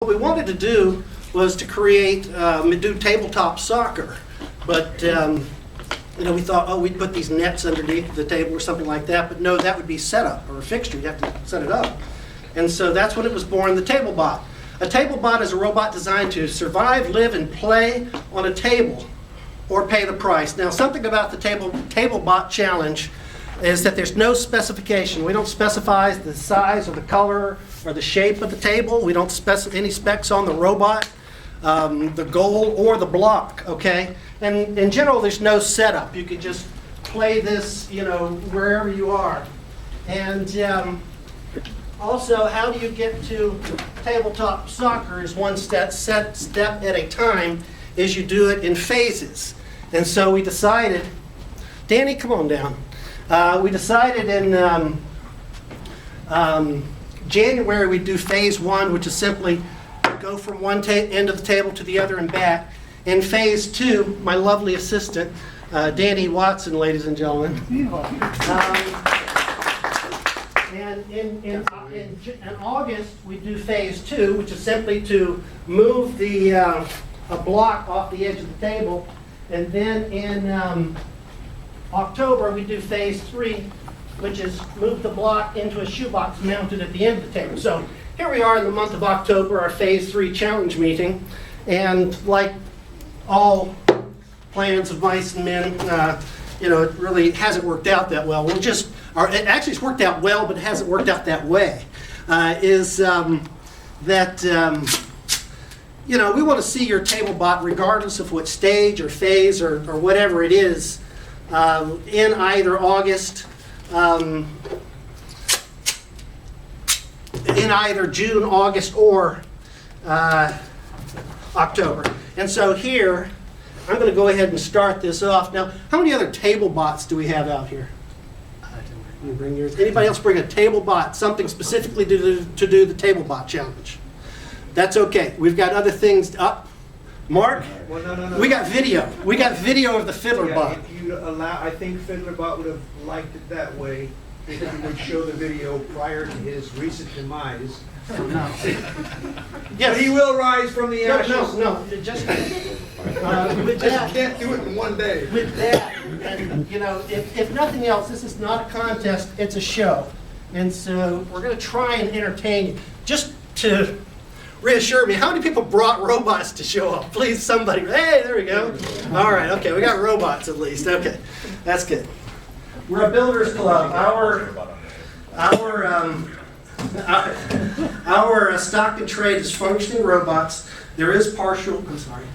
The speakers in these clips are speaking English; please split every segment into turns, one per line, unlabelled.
we wanted to do was to create, do tabletop soccer. But, you know, we thought, oh, we'd put these nets underneath the table or something like that. But no, that would be setup or a fixture. You'd have to set it up. And so that's when it was born, the TableBot. A TableBot is a robot designed to survive, live, and play on a table or pay the price. Now, something about the TableBot challenge is that there's no specification. We don't specify the size or the color or the shape of the table. We don't specify any specs on the robot, the goal, or the block, okay? And in general, there's no setup. You can just play this, you know, wherever you are. And also, how do you get to tabletop soccer is one step at a time, is you do it in phases. And so we decided, Danny, come on down. We decided in January we'd do phase 1, which is simply go from one end of the table to the other and back. In phase 2, my lovely assistant, Danny Watson, ladies and gentlemen. And in August, we do phase 2, which is simply to move the a block off the edge of the table. And then in October, we do phase 3, which is move the block into a shoebox mounted at the end of the table. So here we are in the month of October, our phase 3 challenge meeting. And like all plans of mice and men, you know, it really hasn't worked out that well. Actually, it's worked out well, but it hasn't worked out that way. You know, we want to see your TableBot, regardless of what stage or phase or whatever it is, in either August, in either June, August, or October. And so here, I'm going to go ahead and start this off. Now, how many other TableBots do we have out here? You bring yours. Anybody else bring a TableBot, something specifically to do the TableBot challenge? That's okay. We've got other things up. Mark?
Well, no.
We got video. We got video of the FiddlerBot.
If you allow, I think FiddlerBot would have liked it that way, if he would show the video prior to his recent demise.
Yes.
But he will rise from the ashes.
No. Just with that,
Can't do it in one day.
with that, and you know, if nothing else, this is not a contest, it's a show. And so we're going to try and entertain you. Just to reassure me, how many people brought robots to show up? Please, somebody. Hey, there we go. All right, okay, we got robots at least. Okay, that's good. We're a builders club. Our stock and trade is functioning robots. There is partial. I'm sorry.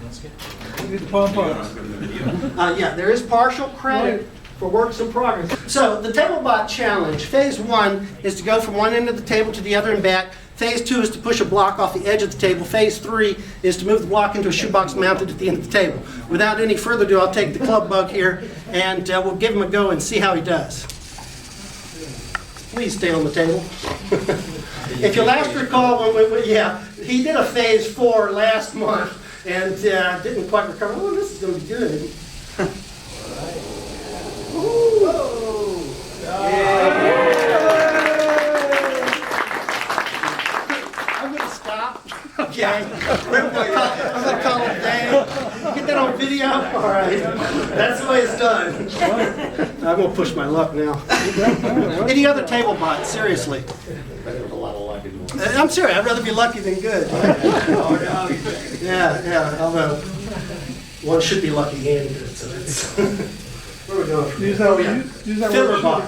Yeah, there is partial credit for works in progress. So the TableBot challenge, phase 1 is to go from one end of the table to the other and back. Phase 2 is to push a block off the edge of the table. Phase 3 is to move the block into a shoebox mounted at the end of the table. Without any further ado, I'll take the club bug here and we'll give him a go and see how he does. Please stay on the table. If you last recall, he did a phase 4 last month and didn't quite recover. Oh, this is going to be good. I'm going to stop. Okay. I'm going to call it a day. Get that on video? All right. That's the way it's done. I'm going to push my luck now. Any other TableBot? Seriously. I'm serious. I'd rather be lucky than good. Yeah. Although one should be lucky and good. So that's where we going?
Use that
FiddlerBot.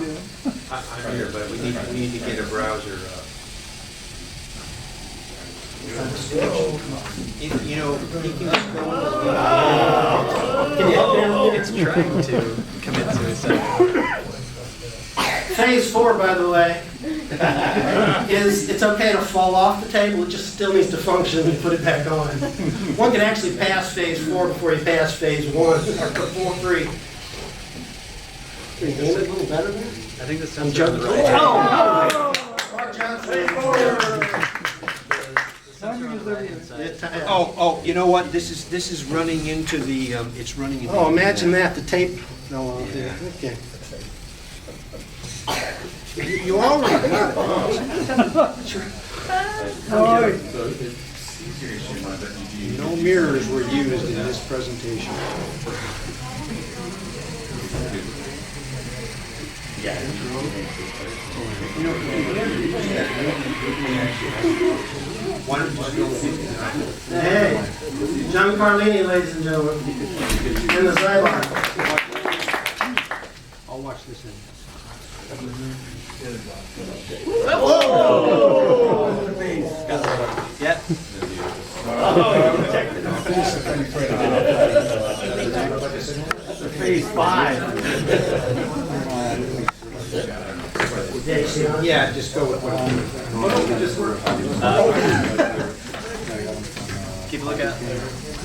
I'm here, but we need to get a browser. You know, he can it's trying to commit suicide.
Phase 4, by the way, is it's okay to fall off the table. It just still needs to function and put it back on. One can actually pass phase 4 before you pass phase 1 or 3. Are you doing it a little better there?
I think this
I'm
sounds
joking.
right.
Oh! Mark Johnson.
Oh, you know what? This is running into the, it's running into.
Oh, imagine that, the tape. No, yeah, okay. You already got it.
No mirrors were used in this presentation.
Hey, John Carlini, ladies and gentlemen, in the sideline.
I'll watch this in.
Yep.
Phase 5.
Yeah, just go with what.
Keep a lookout.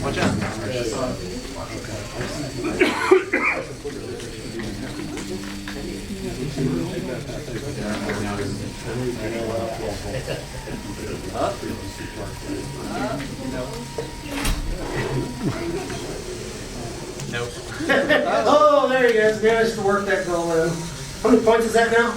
Watch out. Nope.
Oh, there you go. Managed to work that goal in. How many points is that now?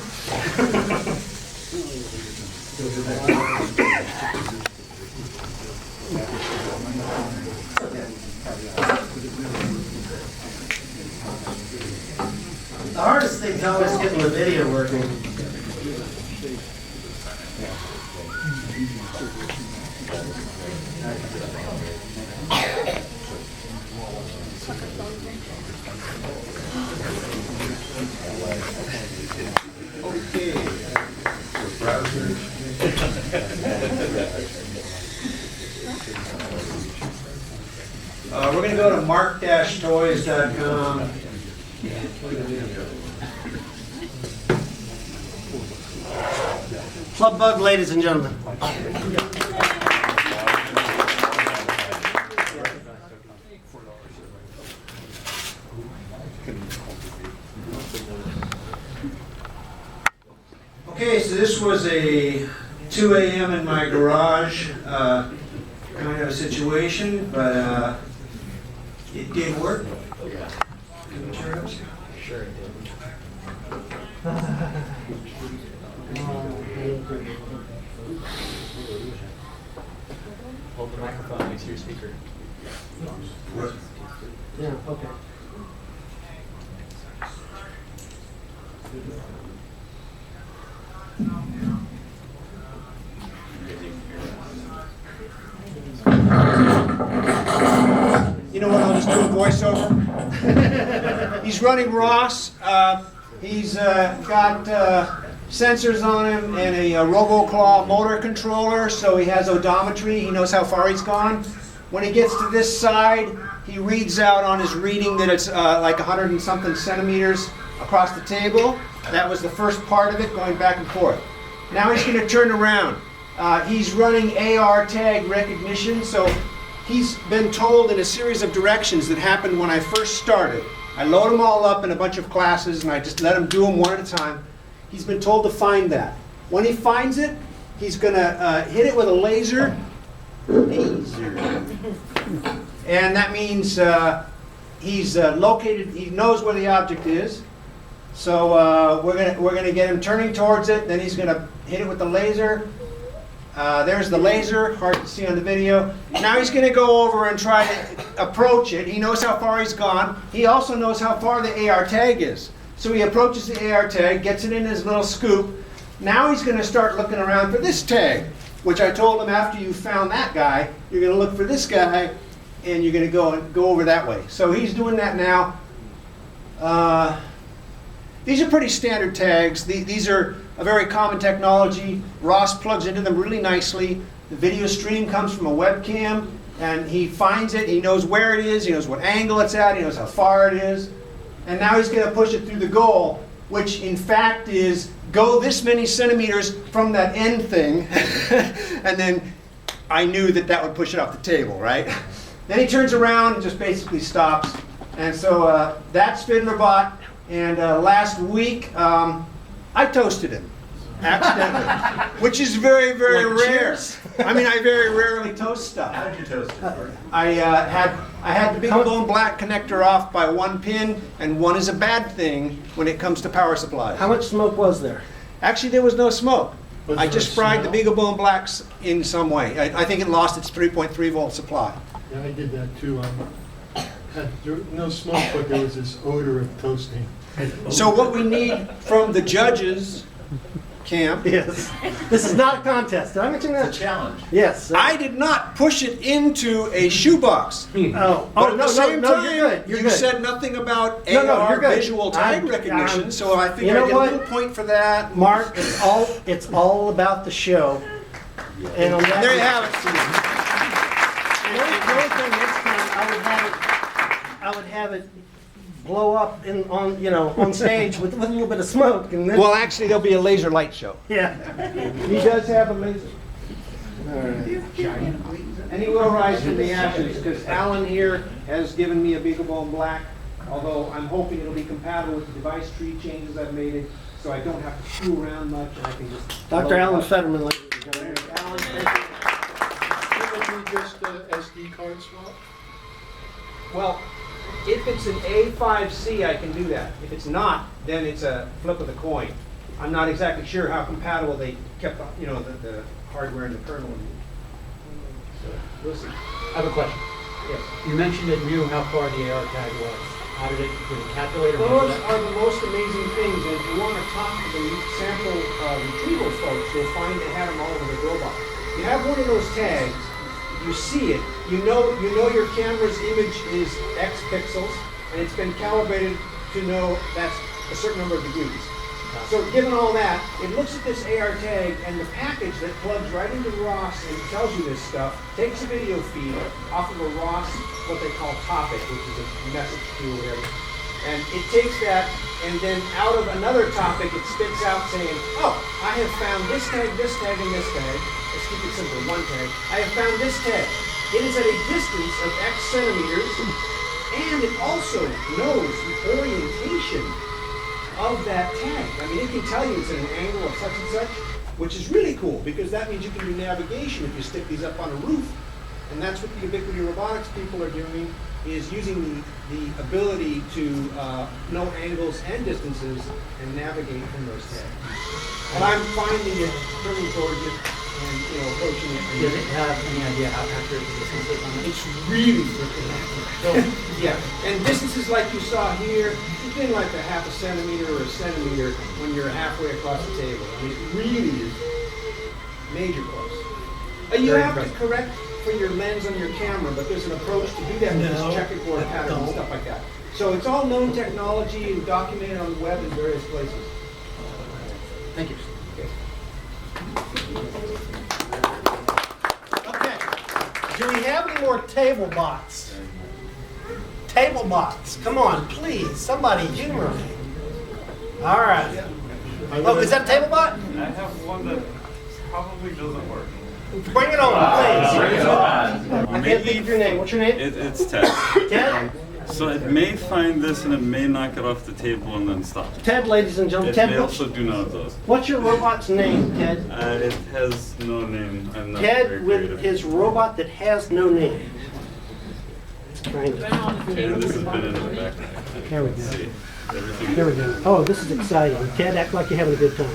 The hardest thing is always getting the video working.
We're going to go to mark-toys.com.
Club Bug, ladies and gentlemen.
Okay, so this was a 2 a.m. in my garage kind of situation, but it did work. Can we turn it up?
Sure it did. Hold the microphone next to your speaker.
Yeah, okay.
You know what, I'll just do a voiceover. He's running Ross. He's got sensors on him and a RoboClaw motor controller, so he has odometry. He knows how far he's gone. When he gets to this side, he reads out on his reading that it's like 100 and something centimeters across the table. That was the first part of it, going back and forth. Now he's going to turn around. He's running AR tag recognition, so he's been told in a series of directions that happened when I first started. I load them all up in a bunch of classes and I just let him do them one at a time. He's been told to find that. When he finds it, he's going to hit it with a laser. And that means he's located, he knows where the object is. So we're gonna get him turning towards it, then he's gonna hit it with the laser. There's the laser, hard to see on the video. Now he's going to go over and try to approach it. He knows how far he's gone. He also knows how far the AR tag is. So he approaches the AR tag, gets it in his little scoop. Now he's going to start looking around for this tag, which I told him after you found that guy, you're going to look for this guy, and you're going to go over that way. So he's doing that now. These are pretty standard tags. These are a very common technology. Ross plugs into them really nicely. The video stream comes from a webcam, and he finds it. He knows where it is. He knows what angle it's at. He knows how far it is. And now he's going to push it through the goal, which in fact is go this many centimeters from that end thing. And then I knew that that would push it off the table, right? Then he turns around and just basically stops. And so that's Fiddlerbot. And last week, I toasted him, accidentally, which is very, very rare. I mean, I very rarely toast stuff.
How did you toast it?
I had the big bone black connector off by one pin, and one is a bad thing when it comes to power supplies.
How much smoke was there?
Actually, there was no smoke. I just fried the Beagle Bone Blacks in some way. I think it lost its 3.3 volt supply.
Yeah, I did that too. There was no smoke, but there was this odor of toasting.
So what we need from the judges, Cam,
Yes. This is not a contest. Did I mention that?
It's a challenge.
Yes.
I did not push it into a shoebox.
Oh,
But
oh,
at
no,
the same
no, no,
time,
you're good. You're
you
good.
said nothing about
No, no,
AR
you're good.
visual tag
I'm-
recognition, so I
you
figured
know
I'd get a
what?
little point for that.
Mark, it's all about the show. And on that,
There you have it.
And the only thing next time, I would have it blow up on stage with a little bit of smoke, and then
Well, actually, there'll be a laser light show.
yeah.
He does have a laser. And he will rise from the ashes, because Alan here has given me a Beagle Bone Black, although I'm hoping it'll be compatible with the device tree changes I've made it, so I don't have to screw around much, and I can just...
Dr. Alan Fetterman, ladies and gentlemen.
Alan, thank you.
Couldn't we just SD card swap?
Well, if it's an A5C, I can do that. If it's not, then it's a flip of the coin. I'm not exactly sure how compatible they kept, the hardware and the kernel. So, we'll see.
I have a question.
Yes.
You mentioned it knew how far the AR tag was. How did it calculate or
Those
measure that?
are the most amazing things, and if you want to talk to the sample retrieval folks, you'll find they have them all over the robot. You have one of those tags, you see it, you know your camera's image is X pixels, and it's been calibrated to know that's a certain number of degrees. So given all that, it looks at this AR tag, and the package that plugs right into ROS and tells you this stuff takes a video feed off of a ROS, what they call topic, which is a message queue or whatever. And it takes that, and then out of another topic, it spits out saying, oh, I have found this tag, and this tag. Let's keep it simple, one tag. I have found this tag. It is at a distance of X centimeters, and it also knows the orientation of that tag. I mean, it can tell you it's at an angle of such and such, which is really cool, because that means you can do navigation if you stick these up on a roof. And that's what the Ubiquity Robotics people are doing, is using the ability to know angles and distances and navigate from those tags. And I'm finding it turning towards it and approaching it.
Does it have any idea how accurate the distance is on it?
It's really freaking accurate. So, yeah, and distances like you saw here, it's been like a half a centimeter or a centimeter when you're halfway across the table. I mean, it really is major close. You
Very
have to
impressive.
correct for your lens on your camera, but there's an approach to do that with
No,
this checkerboard pattern and stuff like that. So it's all known technology and documented on the web in various places.
Thank you.
Okay. Do we have any more table bots? Table bots. Come on, please. Somebody humor me. All right. Oh, is that a table bot?
I have one that probably doesn't work.
Bring it on, please.
Bring it on.
I can't think of your name. What's your name?
It's Ted.
Ted?
So it may find this and it may knock it off the table and then stop.
Ted, ladies and gentlemen.
It
Ted,
may also do none of those.
what's your robot's name, Ted?
It has no name. I'm not very
Ted with
creative.
his robot that has no name. Trying to-
And this has been in the back.
There we go.
See, everything.
There we go. Oh, this is exciting. Ted, act like you're having a good time.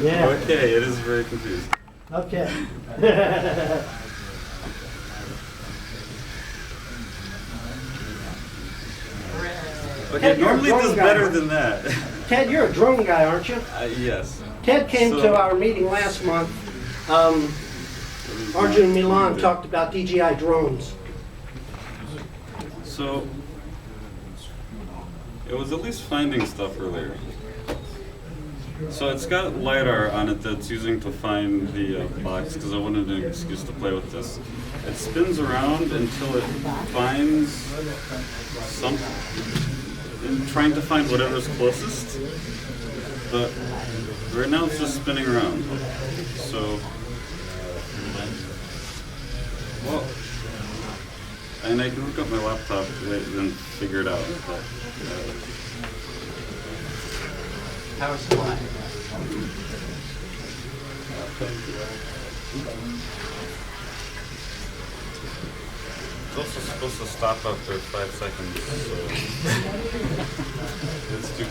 Yeah,
Okay, it is very confusing.
okay.
Okay,
Ted, you're a
normally it does
drone guy.
better than that.
Ted, you're a drone guy, aren't you?
Yes.
Ted came
So-
to our meeting last month. Arjun and Milan talked about DJI drones.
So, it was at least finding stuff earlier. So it's got LiDAR on it that's using to find the box, because I wanted an excuse to play with this. It spins around until it finds something, and trying to find whatever's closest. But right now it's just spinning around. So, well, and I can hook up my laptop and figure it out. But,
Power supply.
It's also supposed to stop after 5 seconds, so it's too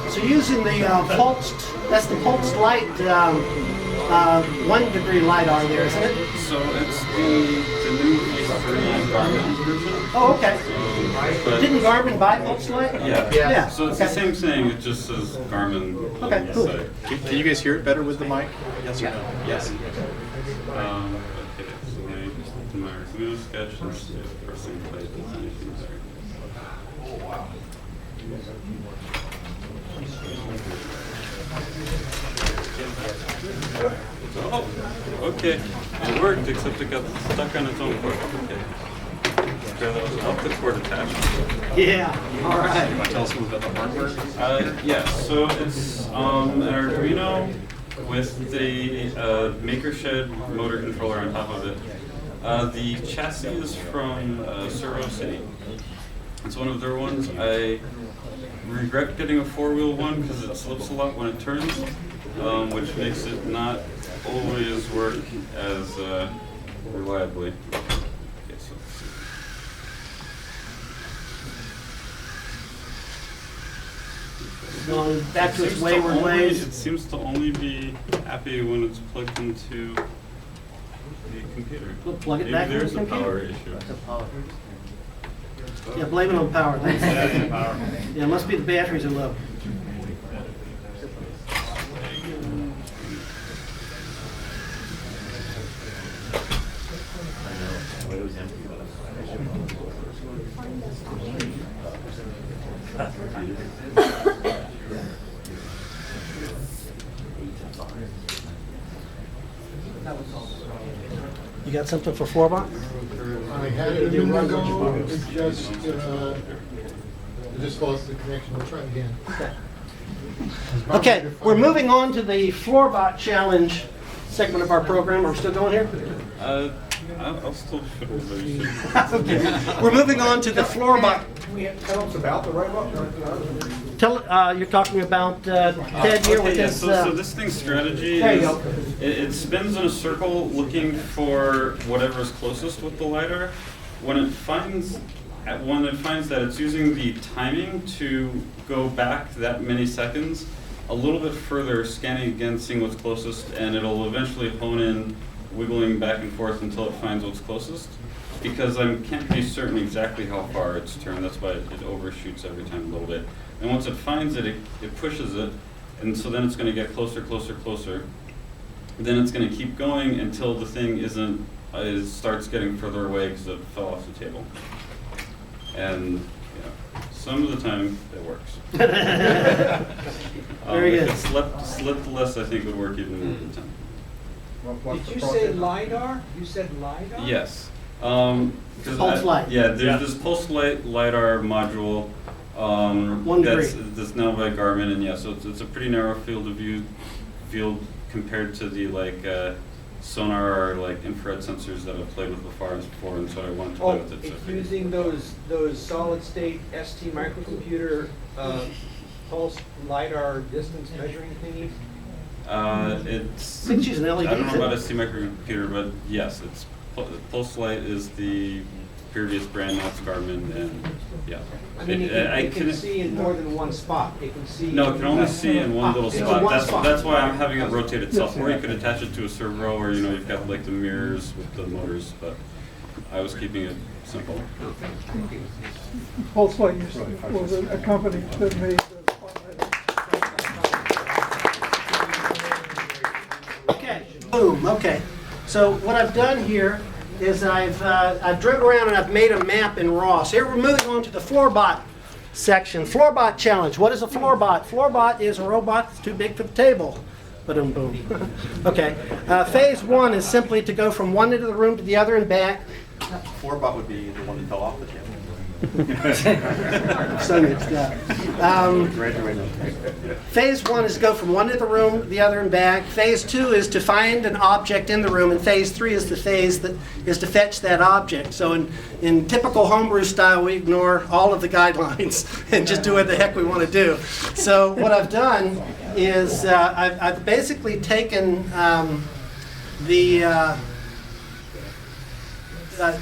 So using the pulsed, that's the pulsed light, 1 degree LiDAR there, isn't it?
So it's the new V3 Garmin version.
Oh, okay.
But
Didn't Garmin buy pulsed light?
yeah.
Yeah.
So it's
okay.
the same thing, it just says Garmin
Okay,
on the
cool.
side.
Can you guys hear it better with the mic? Yes or no? Yes.
Okay, so let me just do my remove sketch and see if pressing play does anything there. Oh, okay. It worked, except it got stuck on its own cord. Okay. Yeah, that was up the cord attachment.
Yeah, all right.
Want to tell us a little bit about the hardware?
Yeah, so it's an Arduino with the Maker Shed motor controller on top of it. The chassis is from Servo City. It's one of their ones. I regret getting a 4-wheel one because it slips a lot when it turns, which makes it not always work as reliably. Okay, so let's see.
Going back to its
Seems
wayward
only-
ways.
It seems to only be happy when it's plugged into the computer.
We'll plug it
Maybe
back into
there's
the
a power
computer.
issue.
Yeah, blame it on power. Yeah, it must be the batteries are low. You got something for Floorbot?
I had it a minute ago, it just lost the connection. We'll try it again.
Okay, we're moving on to the Floorbot Challenge segment of our program. Are we still going here?
I'll still put it very
Okay. We're moving on to the Floorbot.
Tell us about the robot.
You're talking about Ted here with
yeah,
his.
so this thing's strategy
There you
is
go.
it spins in a circle looking for whatever's closest with the LiDAR. When it finds that it's using the timing to go back that many seconds, a little bit further, scanning again, seeing what's closest, and it'll eventually hone in, wiggling back and forth until it finds what's closest. Because I can't be certain exactly how far it's turned, that's why it overshoots every time a little bit. And once it finds it, it pushes it, and so then it's going to get closer, closer, closer. Then it's going to keep going until the thing it starts getting further away because it fell off the table. And some of the time it works.
Very good.
If it slipped less, I think it would work even more of the time.
Did you say LiDAR? You said LiDAR?
Yes. 'Cause
Pulse light.
Yeah, there's this pulse light LiDAR module
1 degree.
that's now by Garmin, and yeah, so it's a pretty narrow field of view compared to the sonar or like infrared sensors that I've played with before, and so I wanted to play with it. So I
It's
figured-
using those solid state ST microcomputer pulse LiDAR distance measuring thingies?
It's.
I think she's an LED,
I don't know
isn't
about
it?
a ST microcomputer, but yes, it's Pulse Light is the previous brand. Now it's Garmin, and yeah.
I mean, it can see in more than one spot. It can see.
No, it can only see in one little
It's in
spot.
one
That's
spot.
that's why I'm having it rotate itself. Or you could attach it to a servo, or you've got like the mirrors with the motors. But I was keeping it simple.
Pulse Light was a company that made the spotlight.
Okay, boom, okay. So what I've done here is I've driven around and I've made a map in ROS. Here we're moving on to the Floorbot section. Floorbot challenge. What is a Floorbot? Floorbot is a robot that's too big for the table. Ba-dum boom. Okay. Phase 1 is simply to go from one end of the room to the other and back.
4-bot would be the one that fell off the table.
So mixed up. Phase 1 is to go from one to the room, the other and back. Phase 2 is to find an object in the room, and phase 3 is the phase that is to fetch that object. So in typical homebrew style, we ignore all of the guidelines and just do what the heck we want to do. So what I've done is I've basically taken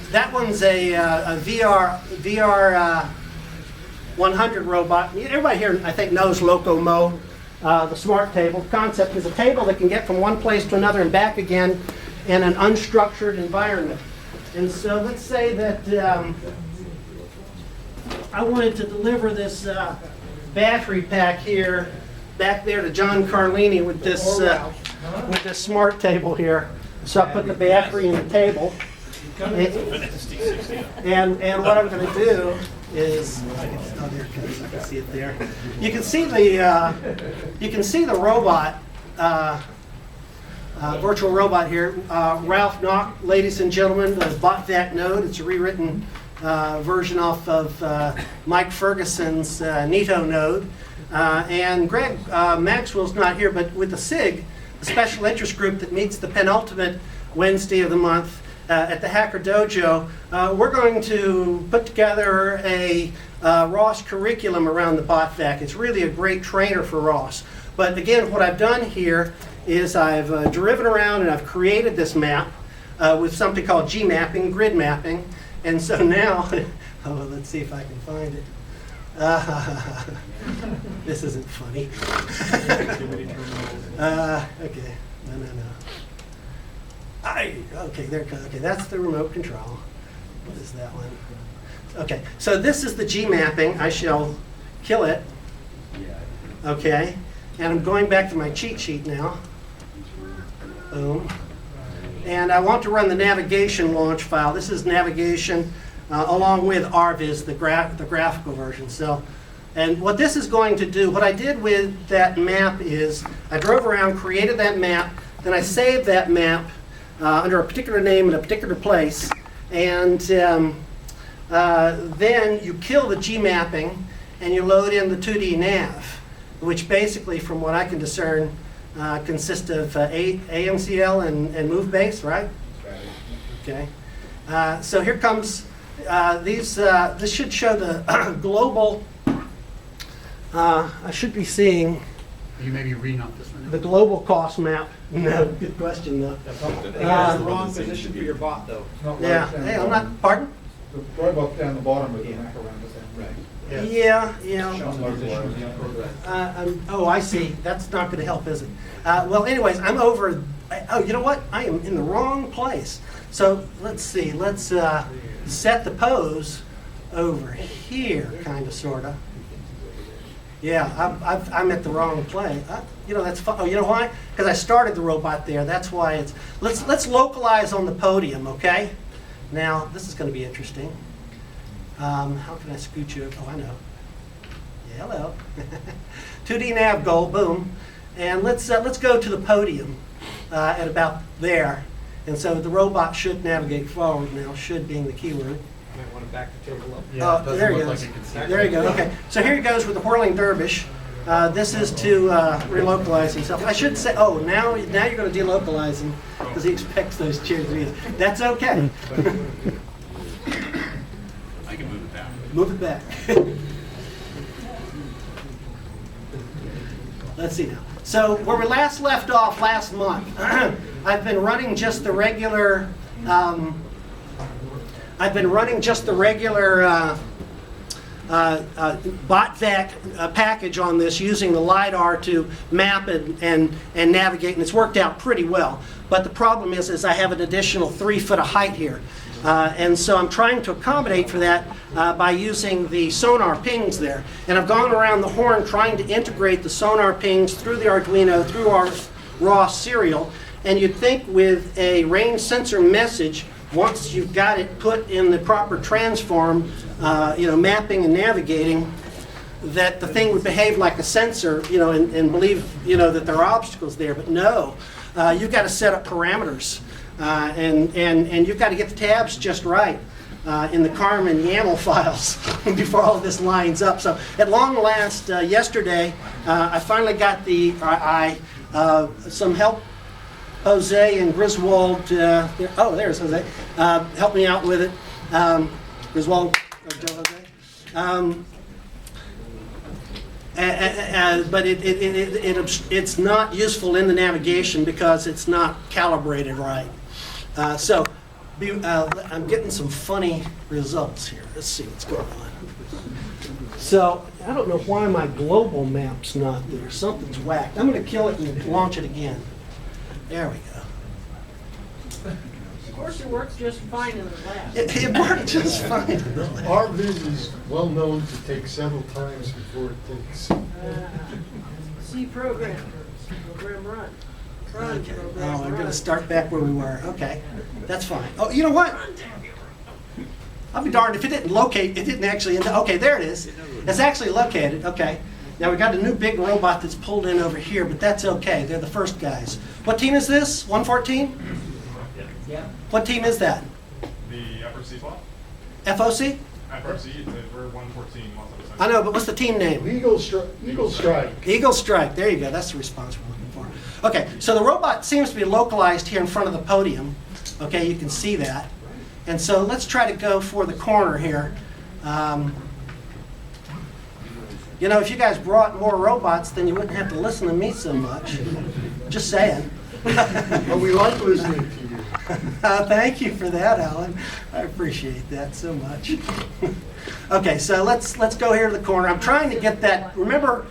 that one's a VR 100 robot. Everybody here, I think, knows Locomo, the smart table. The concept is a table that can get from one place to another and back again in an unstructured environment. And so let's say that I wanted to deliver this battery pack here back there to John Carlini with this smart table here. So I put the battery in the table. And what I'm going to do is, oh, there it comes. I can see it there. You can see the robot, virtual robot here. Ralph Knock, ladies and gentlemen, bought that node. It's a rewritten version off of Mike Ferguson's Nito node. And Greg Maxwell's not here, but with the SIG, the special interest group that meets the penultimate Wednesday of the month, at the Hacker Dojo, we're going to put together a ROS curriculum around the BotVac. It's really a great trainer for ROS. But again, what I've done here is I've driven around and I've created this map with something called G-mapping, grid mapping. And so now, oh, let's see if I can find it. This isn't funny. Okay, no. Okay, there it goes. Okay, that's the remote control. What is that one? Okay, so this is the G mapping. I shall kill it. Okay, and I'm going back to my cheat sheet now. Boom. And I want to run the navigation launch file. This is navigation along with RViz, the graphical version. So, and what this is going to do, what I did with that map is I drove around, created that map, then I saved that map under a particular name in a particular place, and then you kill the G mapping and you load in the 2D nav, which basically, from what I can discern, consists of AMCL and move base, right? Okay. So here comes this should show the global. I should be seeing.
You may be reading off this one.
The global cost map. No, good question though.
That's the wrong position for your bot, though.
Yeah. Hey, I'm not. Pardon?
Right up down the bottom with the map around it.
Right.
Yeah. Oh, I see. That's not going to help, is it? Well, anyways, I'm over. Oh, you know what? I am in the wrong place. So let's see. Let's set the pose over here, kind of, sort of. Yeah, I'm at the wrong place. You know, that's fun. Oh, you know why? Because I started the robot there. That's why it's. Let's localize on the podium, okay? Now this is going to be interesting. How can I scoot you? Oh, I know. Yeah, hello. 2D nav goal, boom, and let's go to the podium at about there. And so the robot should navigate forward now. Should being the keyword.
Might want to back the table up.
Yeah, it doesn't
there he
look
goes.
like it can see.
There you go. Okay, so here he goes with the whirling dervish. This is to relocalize himself. I should say, oh, now you're going to delocalize him because he expects those chairs to be. That's okay.
I can move it down.
Move it back. Let's see now. So where we last left off last month, I've been running just the regular. BotVac package on this using the LiDAR to map and navigate, and it's worked out pretty well. But the problem is I have an additional 3 foot of height here. And so I'm trying to accommodate for that by using the sonar pings there. And I've gone around the horn trying to integrate the sonar pings through the Arduino, through our ROS serial. And you'd think with a range sensor message, once you've got it put in the proper transform, mapping and navigating, that the thing would behave like a sensor, and believe, that there are obstacles there. But no, you've got to set up parameters And you've got to get the tabs just right in the Carmen YAML files before all of this lines up. So at long last, yesterday, I finally got some help. Jose and Griswold, oh, there's Jose, helped me out with it. Griswold, Joe Jose. But it's not useful in the navigation because it's not calibrated right. I'm getting some funny results here. Let's see what's going on. So I don't know why my global map's not there. Something's whacked. I'm going to kill it and launch it again. There we go.
Of course, it works just fine in the lab.
It worked just fine in the lab.
Our viz is well known to take several times before it takes.
C program. Program run. Run,
Okay.
program
Oh, I'm going
run.
to start back where we were. Okay, that's fine. Oh, you know what? I'll be darned if it didn't locate. It didn't actually. Okay, there it is. It's actually located. Okay. Now we got a new big robot that's pulled in over here, but that's okay. They're the first guys. What team is this? 114?
Yeah.
What team is that?
The FRC plot?
FOC?
FRC, we're 114 most of the time.
I know, but what's the team name?
Eagle Strike.
Eagle Strike. There you go. That's the response we're looking for. Okay, so the robot seems to be localized here in front of the podium. Okay, you can see that. And so let's try to go for the corner here. You know, if you guys brought more robots, then you wouldn't have to listen to me so much. Just saying.
But we like listening to you.
Thank you for that, Alan. I appreciate that so much. Okay, so let's go here to the corner. I'm trying to get that. Remember,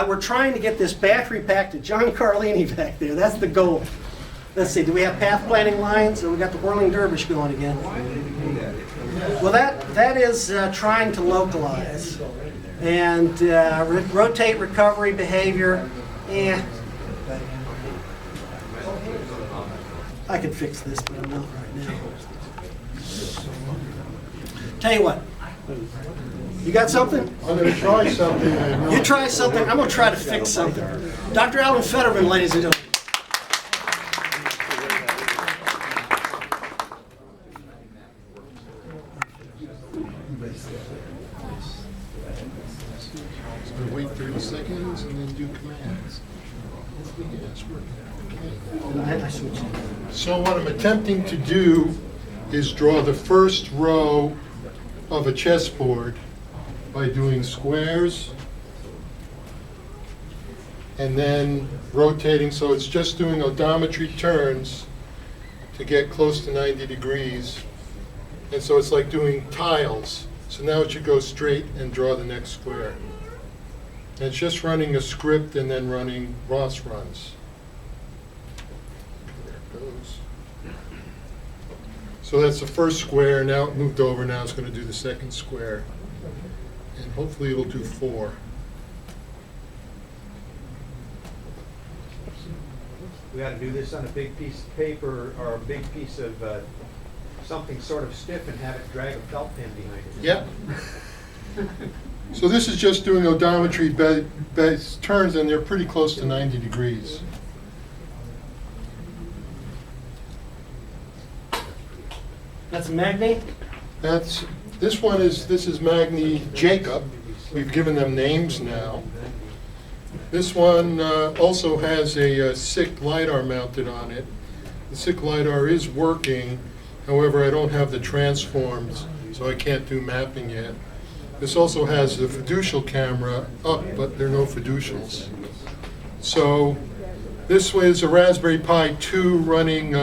we're trying to get this battery pack to John Carlini back there. That's the goal. Let's see. Do we have path planning lines? Or we got the whirling dervish going again? Well, that is trying to localize. And rotate recovery behavior, I could fix this, but I'm not right now. Tell you what, you got something?
I'm going to try something.
You try something, I'm going to try to fix something. Dr. Alan Fetterman, ladies and gentlemen.
Wait 30 seconds and then do commands. Yes, okay.
I switched.
So what I'm attempting to do is draw the first row of a chessboard by doing squares and then rotating, so it's just doing odometry turns to get close to 90 degrees. And so it's like doing tiles. So now it should go straight and draw the next square. And it's just running a script and then running Ross runs. There it goes. So that's the first square. Now it moved over. Now it's going to do the second square. And hopefully it'll do 4.
We ought to do this on a big piece of paper or a big piece of something sort of stiff and have it drag a felt pen behind it.
Yep. So this is just doing odometry based turns, and they're pretty close to 90 degrees.
That's Magni?
This is Magni Jacob. We've given them names now. This one also has a SICK LiDAR mounted on it. The SICK LiDAR is working, however I don't have the transforms, so I can't do mapping yet. This also has the fiducial camera up, but there are no fiducials. So this was a Raspberry Pi 2 running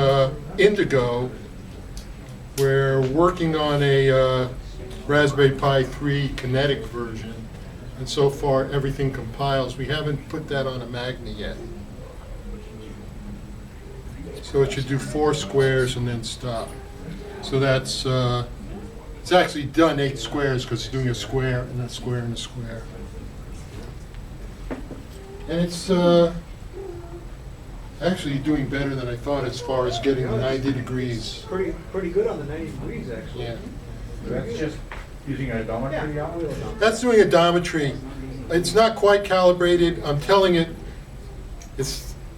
Indigo. We're working on a Raspberry Pi 3 kinetic version, and so far everything compiles. We haven't put that on a Magni yet. So it should do 4 squares and then stop. So that's it's actually done 8 squares because it's doing a square and a square and a square. And it's actually doing better than I thought as far as getting the 90 degrees.
Pretty good on the 90 degrees, actually.
Yeah.
That's just using an odometry out?
That's doing odometry. It's not quite calibrated. I'm telling it,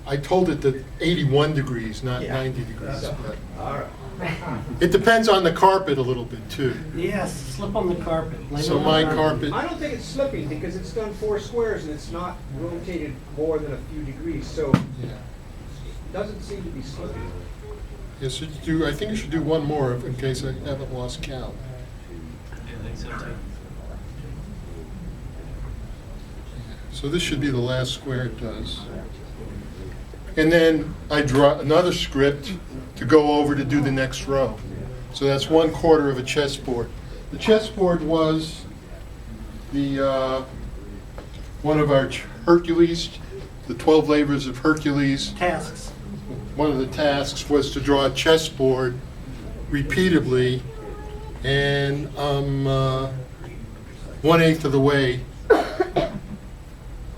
I told it that 81 degrees, not
Yeah.
90 degrees. but
All right.
It depends on the carpet a little bit too.
Yes, slip on the carpet. lay
So
on
my
the
carpet,
I don't think it's slipping because it's done 4 squares and it's not rotated more than a few degrees, so it
yeah.
doesn't seem to be slipping.
Yes, I think you should do one more in case I haven't lost count. So this should be the last square it does. And then I draw another script to go over to do the next row. So that's 1/4 of a chessboard. The chessboard was the one of our Hercules, the 12 labors of Hercules.
tasks.
One of the tasks was to draw a chessboard repeatedly, and I'm 1/8 of the way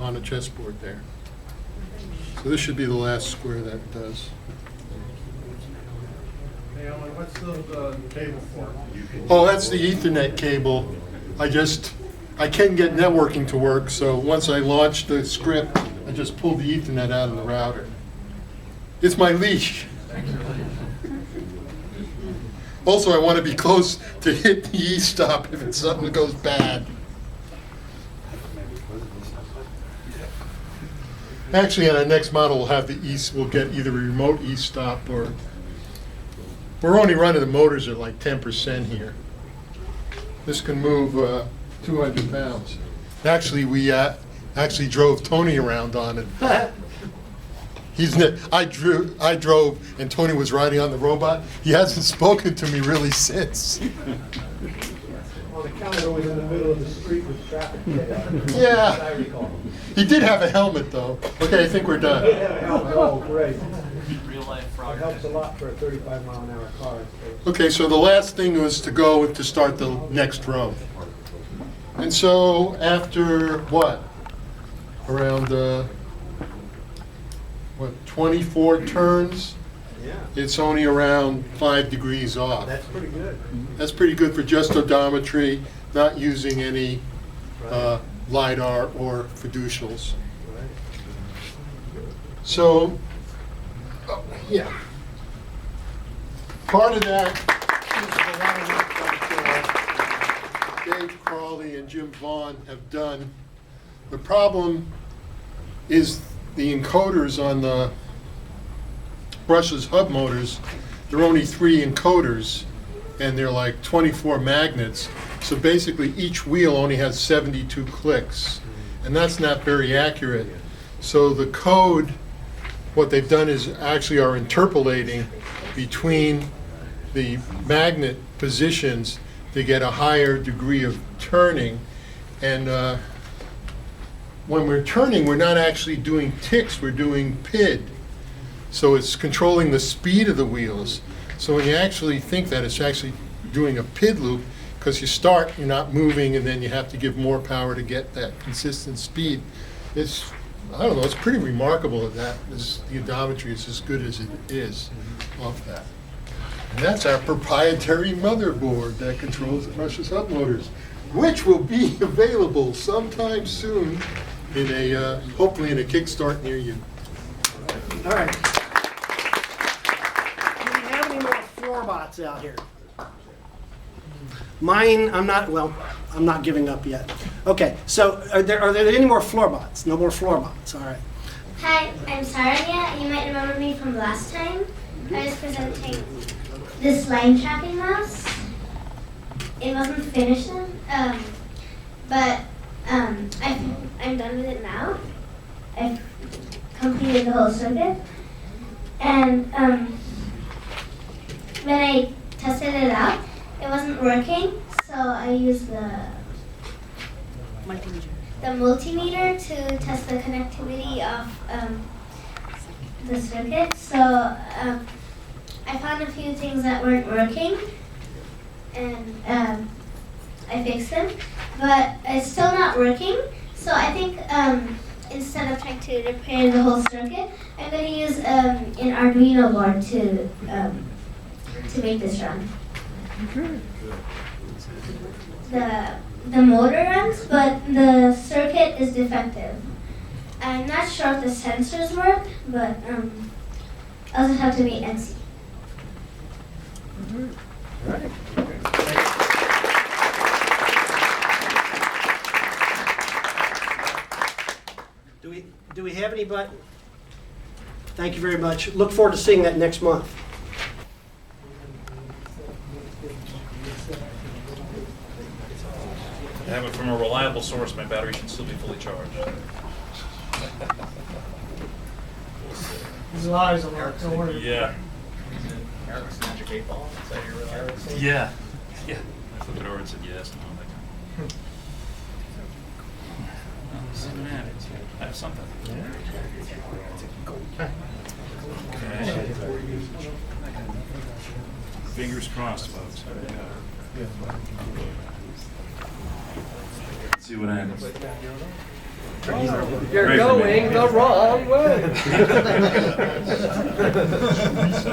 on a chessboard there. So this should be the last square that it does.
Hey, Alan, what's the cable for?
Oh, that's the Ethernet cable. I can get networking to work, so once I launch the script, I just pull the Ethernet out of the router. It's my leash. Also, I want to be close to hit the E-stop if it's something that goes bad. Actually, on our next model, we'll have we'll get either a remote E-stop or, we're only running the motors at like 10% here. This can move 200 pounds. Actually, we actually drove Tony around on it. I drove, and Tony was riding on the robot. He hasn't spoken to me really since.
On account of always in the middle of the street with traffic.
Yeah.
I recall.
He did have a helmet, though. Okay, I think we're done.
Oh, great.
Real life
It
frog.
helps a lot for a 35-mile-an-hour car.
Okay, so the last thing was to go to start the next row. And so after what? Around 24 turns?
Yeah,
It's only around 5 degrees off.
that's pretty good.
That's pretty good for just odometry, not using any LiDAR or fiducials.
Right.
So, yeah. Part of that is a lot of work that Dave Crawley and Jim Vaughn have done. The problem is the encoders on the brushless hub motors. There are only 3 encoders, and they're like 24 magnets. So basically, each wheel only has 72 clicks, and that's not very accurate. So the code, what they've done is actually are interpolating between the magnet positions to get a higher degree of turning. And when we're turning, we're not actually doing ticks, we're doing PID. So it's controlling the speed of the wheels. So when you actually think that, it's actually doing a PID loop, because you start, you're not moving, and then you have to give more power to get that consistent speed. It's, I don't know, it's pretty remarkable that the odometry is as good as it is off that. And that's our proprietary motherboard that controls the brushless hub motors, which will be available sometime soon in a, hopefully in a Kickstart near you.
All right. Do we have any more floorbots out here? Mine, I'm not giving up yet. Okay, so are there any more floorbots? No more floorbots, all right.
Hi, I'm Saranya. You might remember me from last time. I was presenting this line tracking mouse. It wasn't finished, but I'm done with it now. I've completed the whole circuit. And when I tested it out, it wasn't working, so I used the multimeter to test the connectivity of the circuit. So I found a few things that weren't working, and I fixed them, but it's still not working. So I think instead of trying to repair the whole circuit, I'm going to use an Arduino board to make this run. The motor runs, but the circuit is defective. I'm not sure if the sensors work, but I'll just have to be Etsy.
Do we have anybody? Thank you very much. Look forward to seeing that next month.
I have it from a reliable source. My battery should still be fully charged.
There's lies on there, don't worry.
Yeah.
Eric's Magic 8 Ball, is that your reliable source?
Yeah. Yeah. I flipped it over and said yes. And I'm like, see what happens. I have something. Okay. Fingers crossed, folks. Let's see what happens.
You're going the wrong way.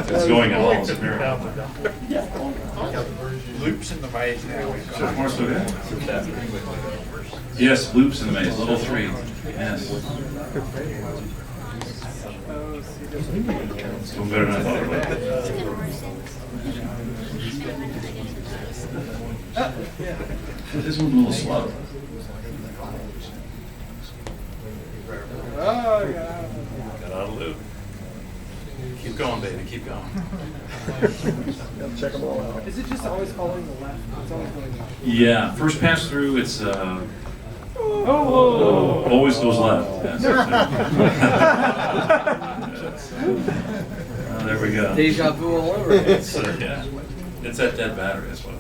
It's going at all. It's a miracle.
Loops in the maze now.
So far, so good. Yes, loops in the maze. Level 3. Yes. It's doing better than I thought it would. This one's a little slow.
Oh, yeah.
Got out of loop. Keep going, baby. Keep going.
Check them all out. Is it just always following the left? It's always going left.
Yeah, first pass through, it's always goes left. Yes. There we go.
Deja vu all over.
It's, yeah, it's that dead battery. That's what it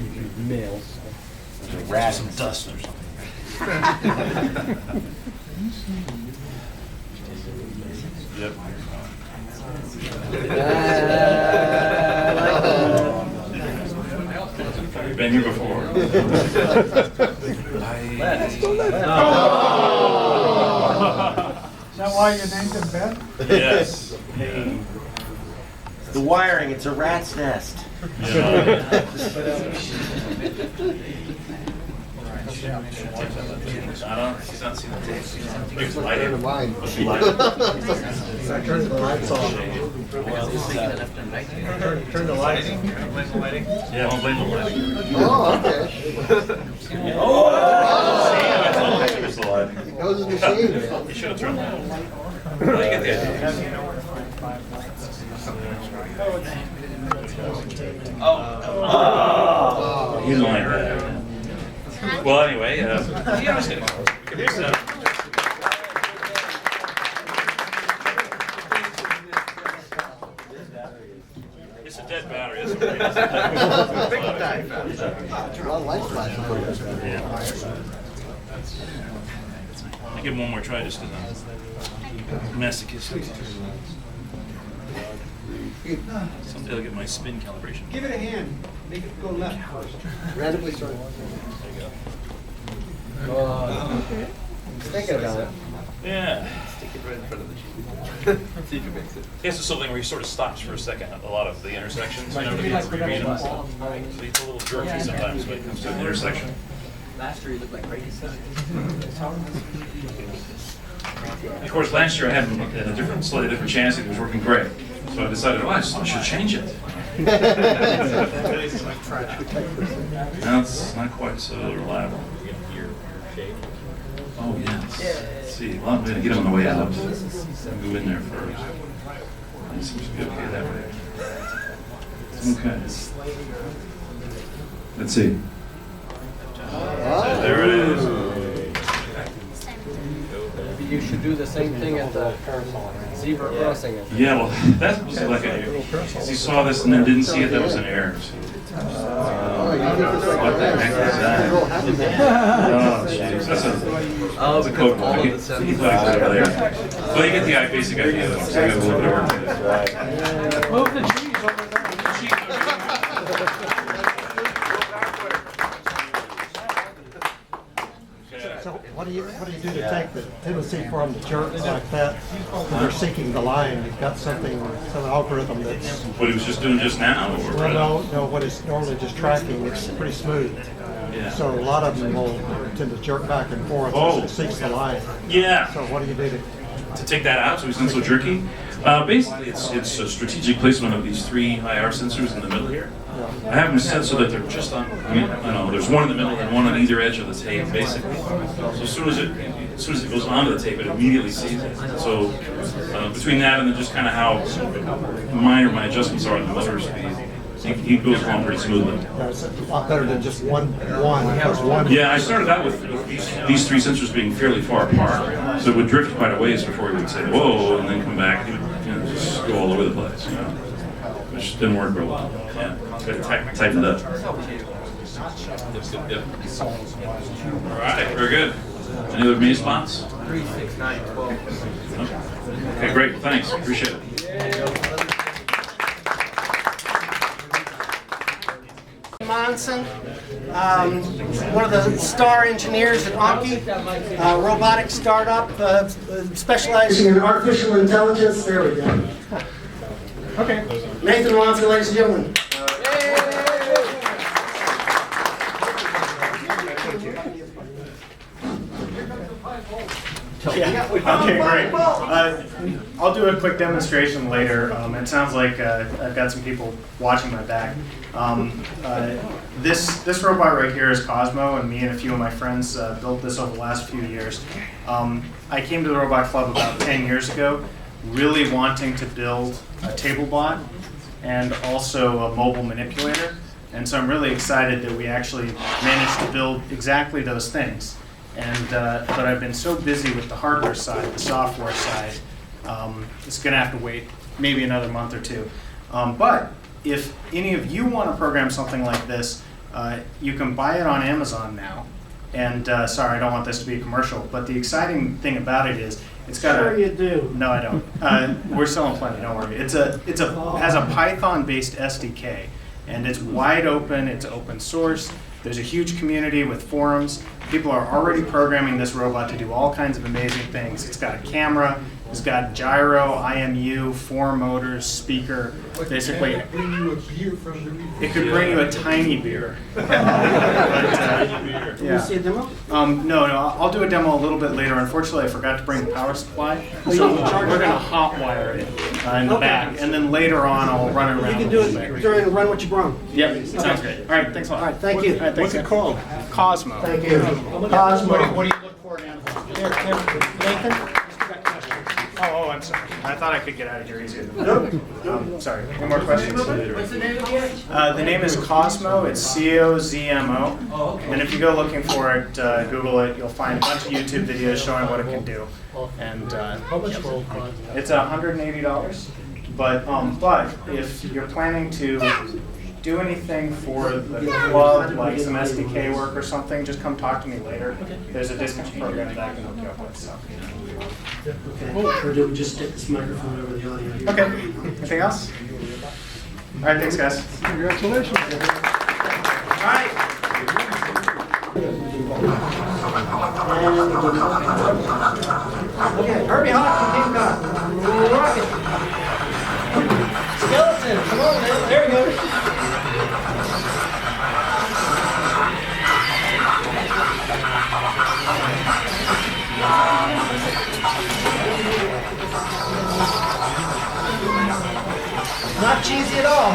is.
Males.
Some dust or something. Yep. You've been here before.
Is that why you named him Ben?
Yes.
The wiring, it's a rat's nest.
I don't, he's not seen the tape. He's lighting.
Turn the lights off.
Turn the lights.
Yeah, I won't blame the lighting.
Oh, okay.
There's the lighting.
It goes in the machine.
You should have turned that. Well, you get the idea. Oh, he's only like that. Well, anyway, yeah, I was kidding. We can reset it. It's a dead battery. It's a big battery.
A lot of lights flashing.
I give him one more try just because I'm masochistic. Someday I'll get my spin calibration.
Give it a hand. Make it go left first.
Randomly start.
Thinking about it.
Yeah.
Stick it right in front of the cheese. See if it makes it.
It's just something where he sort of stops for a second at a lot of the intersections. You know, to read them. So he's a little jerky sometimes when it comes to an intersection.
Last year you looked like crazy.
Of course, last year I had him at a different, slightly different chassis that was working great. So I decided, oh, I should change it. No, it's not quite so reliable. Oh, yes. Let's see. Well, I'm going to get him on the way out. Go in there first. It seems to be okay that way. Okay. Let's see. There it is.
You should do the same thing at the zebra crossing.
Yeah, well, that was like a, he saw this and then didn't see it, that was an error. What the heck is that? Oh, jeez, that's a code word. He thought he was over there. Well, you get the basic idea, though, so I got a little bit of work to do.
Move the cheese over there.
So what do you do to take the tendency for them to jerk like that when you're seeking the line? You've got some algorithm that's...
What he was just doing just now? Or
Well, no, what it's normally just tracking, it's pretty smooth.
Yeah.
So a lot of them will tend to jerk back and forth
Oh.
as it seeks the line.
Yeah.
So what do you do
To take that out so it's not so jerky? Basically, it's a strategic placement of these 3 IR sensors in the middle here. I have them set so that they're just on, I don't know, there's one in the middle and one on either edge of the tape, basically. So as soon as it goes onto the tape, it immediately sees it. So between that and then just kind of how minor my adjustments are on the motor speed, he goes along pretty smoothly.
Yeah, it's a lot better than just one. Because one.
Yeah, I started out with these 3 sensors being fairly far apart, so it would drift quite a ways before he would say whoa, and then come back. He would just go all over the place, which didn't work real well. Yeah, got to tighten it up. Yep. All right, very good. Any other main spots?
3, 6, 9, 12.
Okay, great. Thanks. Appreciate it.
Monson, one of the star engineers at Anki, robotics startup, specializing in artificial intelligence. There we go. Okay. Nathan Monson, ladies and gentlemen.
Yeah. Okay, great. I'll do a quick demonstration later. It sounds like I've got some people watching my back. This robot right here is Cosmo, and me and a few of my friends built this over the last few years. I came to the Robot Club about 10 years ago, really wanting to build a table bot and also a mobile manipulator. And so I'm really excited that we actually managed to build exactly those things. And but I've been so busy with the hardware side, the software side, it's going to have to wait maybe another month or 2. But if any of you want to program something like this, you can buy it on Amazon now. And sorry, I don't want this to be a commercial, but the exciting thing about it is it's got
Sure you do.
No, I don't. We're selling plenty. Don't worry. Has a Python-based SDK, and it's wide open. It's open source. There's a huge community with forums. People are already programming this robot to do all kinds of amazing things. It's got a camera, it's got gyro, IMU, 4 motors, speaker. Basically, it could bring you a tiny beer.
Can you see a demo?
No, I'll do a demo a little bit later. Unfortunately, I forgot to bring the power supply, so we're going to hot wire it in the back, and then later on I'll run it around.
You can do it during Run What You Brung.
Yep, sounds great. All right, thanks a lot.
All right, thank you.
What's it called? Cosmo.
Thank you. Cosmo.
What do you look for in Amazon?
Nathan?
Oh, I'm sorry. I thought I could get out of here easier than that. Sorry. Any more questions?
What's the name again?
The name is Cosmo. It's COZMO.
Oh, okay.
And if you go looking for it, Google it, you'll find a bunch of YouTube videos showing what it can do. And it's $180. But if you're planning to do anything for the club, like some SDK work or something, just come talk to me later. There's a discount program that I can hook you up with. So.
Okay. Or do we just stick this microphone over the audio here?
Okay. Anything else? All right. Thanks, guys.
Congratulations. All right. Okay, Herbie Hawk from Game Rocket. Skeleton, come on now. There we go. Not cheesy at all,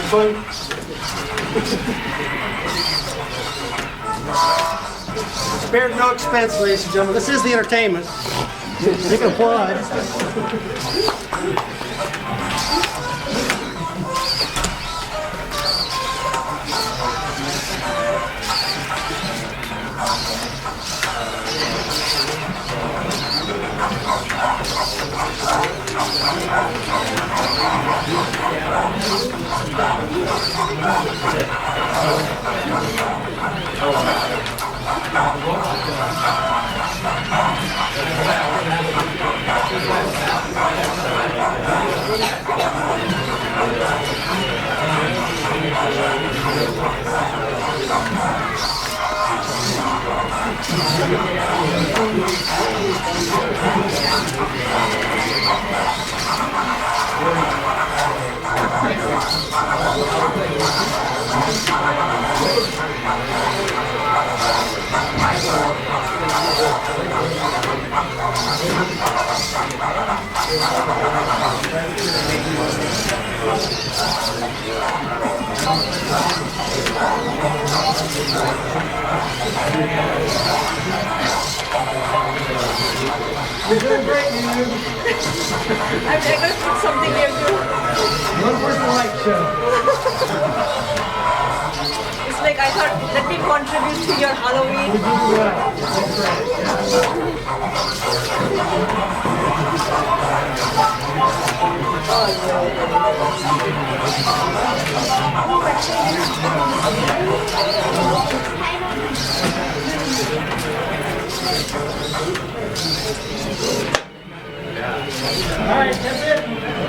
Fun. Spared no expense, ladies and gentlemen. This is the entertainment. You can applaud.
You're doing great, man. I'm going to put something here too.
One person light show.
It's like I thought, let me contribute to your Halloween.
All right, that's it.